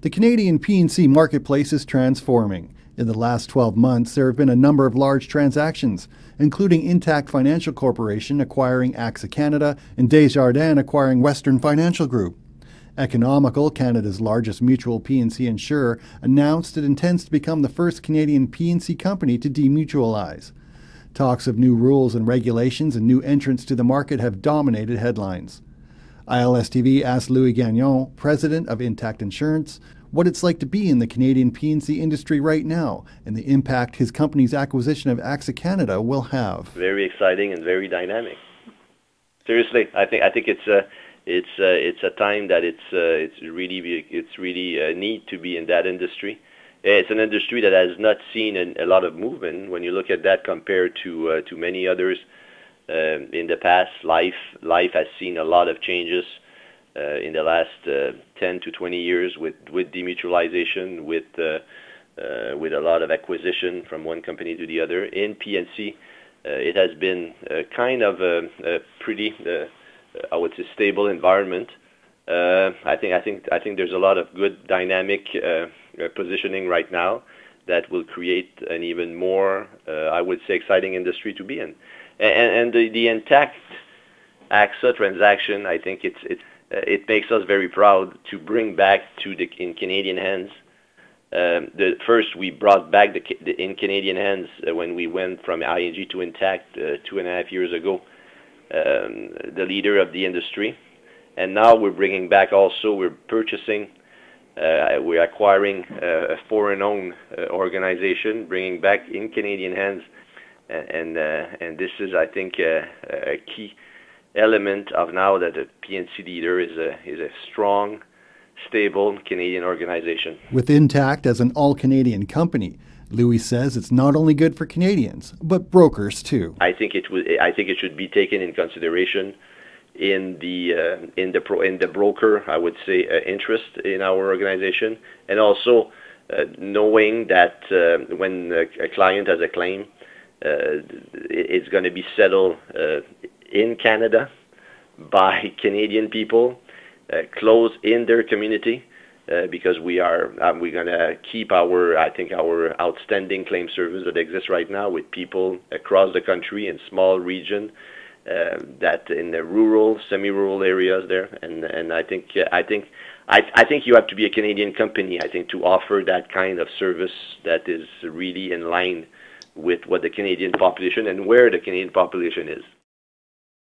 The Canadian P&C marketplace is transforming. In the last 12 months, there have been a number of large transactions, including Intact Financial Corporation acquiring AXA Canada and Desjardins acquiring Western Financial Group. Economical, Canada's largest mutual P&C insurer, announced it intends to become the first Canadian P&C company to demutualize. Talks of new rules and regulations and new entrants to the market have dominated headlines. ILStv asked Louis Gagnon, president of Intact Insurance, what it's like to be in the Canadian P&C industry right now and the impact his company's acquisition of AXA Canada will have. Very exciting and very dynamic. Seriously, I think it's a time that it's really neat to be in that industry. It's an industry that has not seen a lot of movement. When you look at that compared to many others in the past, life has seen a lot of changes in the last 10 to 20 years with demutualization, with a lot of acquisition from one company to the other. In P&C, it has been kind of a pretty, I would say, stable environment. I think there's a lot of good dynamic positioning right now that will create an even more, I would say, exciting industry to be in. And the Intact AXA transaction, I think it makes us very proud to bring back in Canadian hands. First, we brought back in Canadian hands when we went from ING to Intact 2.5 years ago, the leader of the industry. And now we're bringing back also, we're acquiring a foreign-owned organization, bringing back in Canadian hands. And this is, I think, a key element of now that the P&C leader is a strong, stable Canadian organization. With Intact as an all-Canadian company, Louis says it's not only good for Canadians, but brokers too. I think it should be taken in consideration in the broker, I would say, interest in our organization, and also knowing that when a client has a claim, it's going to be settled in Canada by Canadian people, close in their community, because we're going to keep our outstanding claim service that exists right now with people across the country in small region, that in the rural, semi-rural areas there, and I think you have to be a Canadian company, I think, to offer that kind of service that is really in line with what the Canadian population and where the Canadian population is.